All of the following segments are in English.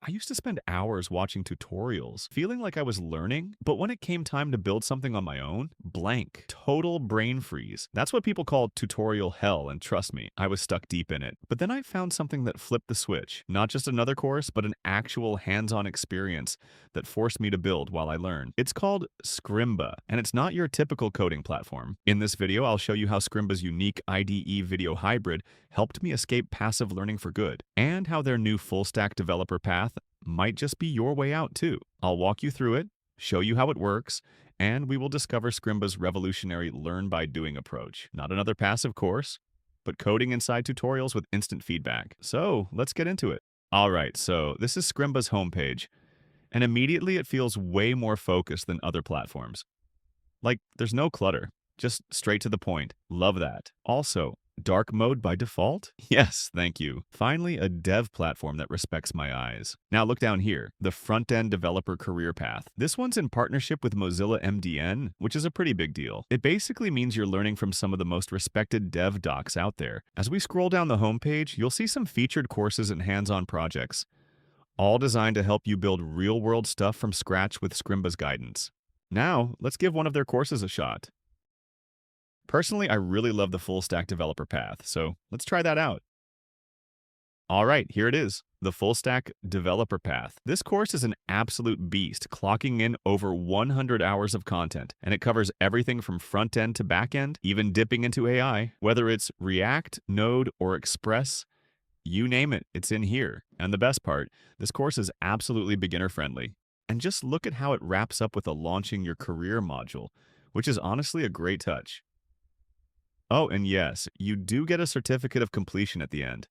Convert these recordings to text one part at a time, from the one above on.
I used to spend hours watching tutorials, feeling like I was learning, but when it came time to build something on my own, blank, total brain freeze. That's what people call tutorial hell, and trust me, I was stuck deep in it. But then I found something that flipped the switch. Not just another course, but an actual hands-on experience that forced me to build while I learned. It's called Scrimba, and it's not your typical coding platform. In this video, I'll show you how Scrimba's unique IDE video hybrid helped me escape passive learning for good, and how their new Fullstack Developer Path might just be your way out too. I'll walk you through it, show you how it works, and we will discover Scrimba's revolutionary learn by doing approach. Not another passive course, but coding inside tutorials with instant feedback. So let's get into it. All right, so this is Scrimba's homepage, and immediately it feels way more focused than other platforms. Like, there's no clutter, just straight to the point. Love that. Also, dark mode by default? Yes, thank you. Finally, a dev platform that respects my eyes. Now look down here, the front-end developer career path. This one's in partnership with Mozilla MDN, which is a pretty big deal. It basically means you're learning from some of the most respected dev docs out there. As we scroll down the homepage, you'll see some featured courses and hands-on projects, all designed to help you build real-world stuff from scratch with Scrimba's guidance. Now, let's give one of their courses a shot. Personally, I really love the Fullstack Developer Path, so let's try that out. All right, here it is, the Fullstack Developer Path. This course is an absolute beast, clocking in over 100 hours of content, and it covers everything from front-end to back-end, even dipping into AI. Whether it's React, Node, or Express, you name it, it's in here. And the best part, this course is absolutely beginner-friendly. And just look at how it wraps up with a launching your career module, which is honestly a great touch. Oh, and yes, you do get a certificate of completion at the end.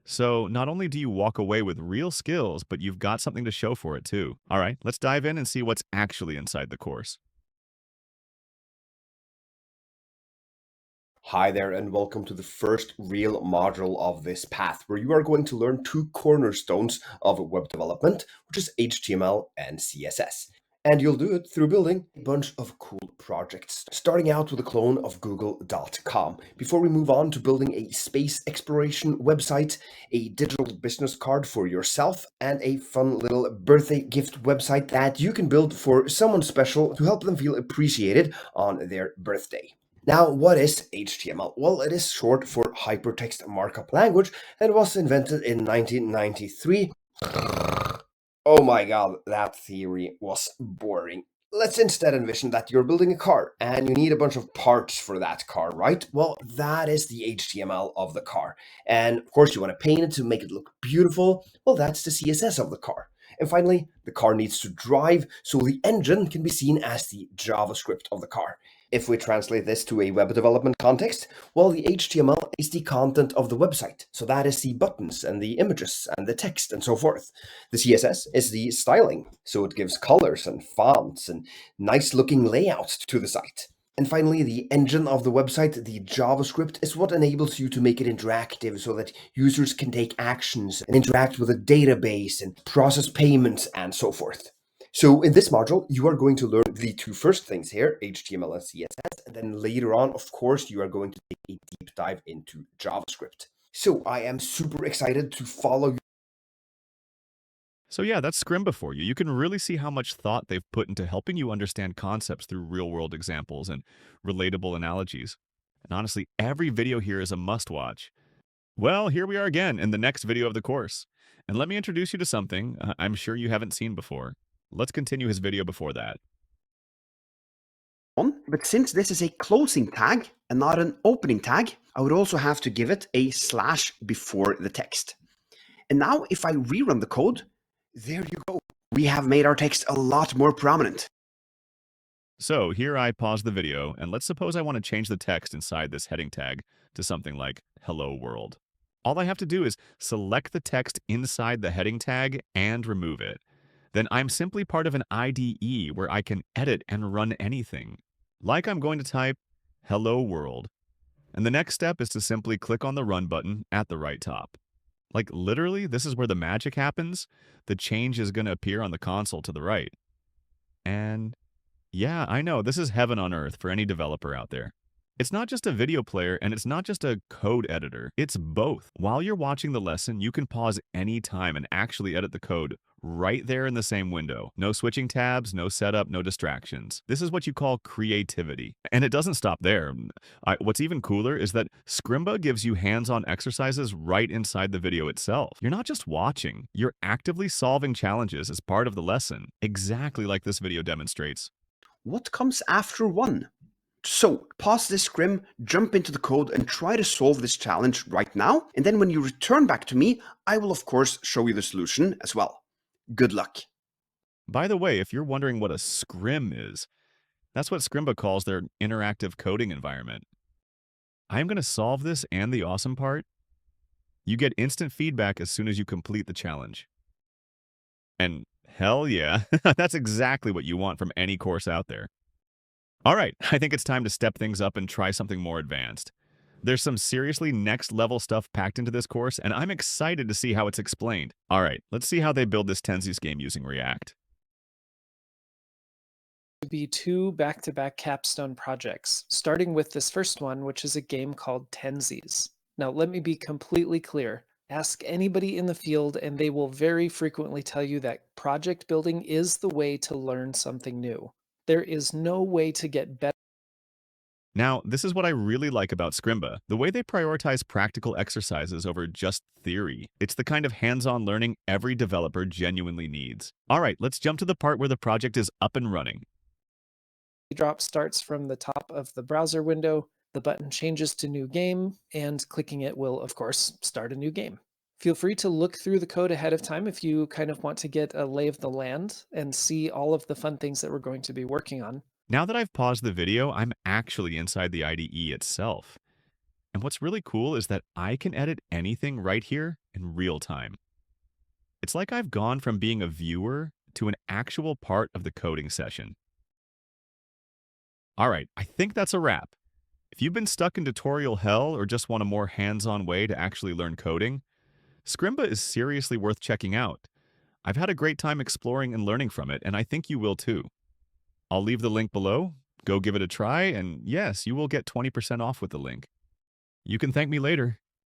So not only do you walk away with real skills, but you've got something to show for it too. All right, let's dive in and see what's actually inside the course. Hi there, and welcome to the first real module of this path, where you are going to learn two cornerstones of web development, which is HTML and CSS. And you'll do it through building a bunch of cool projects, starting out with a clone of google.com, before we move on to building a space exploration website, a digital business card for yourself, and a fun little birthday gift website that you can build for someone special to help them feel appreciated on their birthday. Now, what is HTML? Well, it is short for Hypertext Markup Language and was invented in 1993. Oh my god, that theory was boring. Let's instead envision that you're building a car and you need a bunch of parts for that car, right? Well, that is the HTML of the car. And of course, you want to paint it to make it look beautiful. Well, that's the CSS of the car. And finally, the car needs to drive, so the engine can be seen as the JavaScript of the car. If we translate this to a web development context, well, the HTML is the content of the website. So that is the buttons and the images and the text and so forth. The CSS is the styling. So it gives colors and fonts and nice looking layouts to the site. And finally, the engine of the website, the JavaScript, is what enables you to make it interactive so that users can take actions and interact with a database and process payments and so forth. So in this module, you are going to learn the two first things here, HTML and CSS, and then later on, of course, you are going to take a deep dive into JavaScript. So I am super excited to follow you. So yeah, that's Scrimba for you. You can really see how much thought they've put into helping you understand concepts through real-world examples and relatable analogies. And honestly, every video here is a must-watch. Well, here we are again in the next video of the course. And let me introduce you to something I'm sure you haven't seen before. Let's continue his video before that. But since this is a closing tag and not an opening tag, I would also have to give it a slash before the text. And now if I rerun the code, there you go. We have made our text a lot more prominent. So here I pause the video, and let's suppose I want to change the text inside this heading tag to something like Hello World. All I have to do is select the text inside the heading tag and remove it. Then I'm simply part of an IDE where I can edit and run anything. Like I'm going to type Hello World. And the next step is to simply click on the Run button at the right top. Like literally, this is where the magic happens. The change is going to appear on the console to the right. And yeah, I know, this is heaven on earth for any developer out there. It's not just a video player and it's not just a code editor. It's both. While you're watching the lesson, you can pause any time and actually edit the code right there in the same window. No switching tabs, no setup, no distractions. This is what you call creativity. And it doesn't stop there. What's even cooler is that Scrimba gives you hands-on exercises right inside the video itself. You're not just watching, you're actively solving challenges as part of the lesson, exactly like this video demonstrates. What comes after 1? So, pause this scrim, jump into the code, and try to solve this challenge right now. And then when you return back to me, I will of course show you the solution as well. Good luck. By the way, if you're wondering what a Scrim is, that's what Scrimba calls their interactive coding environment. I'm going to solve this, and the awesome part, you get instant feedback as soon as you complete the challenge. And hell yeah, that's exactly what you want from any course out there. All right, I think it's time to step things up and try something more advanced. There's some seriously next-level stuff packed into this course, and I'm excited to see how it's explained. All right, let's see how they build this Tenzies game using React. To be 2 back-to-back capstone projects, starting with this first one, which is a game called Tenzies. Now, let me be completely clear. Ask anybody in the field, and they will very frequently tell you that project building is the way to learn something new. There is no way to get better. Now, this is what I really like about Scrimba, the way they prioritize practical exercises over just theory. It's the kind of hands-on learning every developer genuinely needs. All right, let's jump to the part where the project is up and running. Drop starts from the top of the browser window, the button changes to new game, and clicking it will, of course, start a new game. Feel free to look through the code ahead of time if you kind of want to get a lay of the land and see all of the fun things that we're going to be working on. Now that I've paused the video, I'm actually inside the IDE itself. And what's really cool is that I can edit anything right here in real time. It's like I've gone from being a viewer to an actual part of the coding session. All right, I think that's a wrap. If you've been stuck in tutorial hell or just want a more hands-on way to actually learn coding, Scrimba is seriously worth checking out. I've had a great time exploring and learning from it, and I think you will too. I'll leave the link below. Go give it a try, and yes, you will get 20% off with the link. You can thank me later.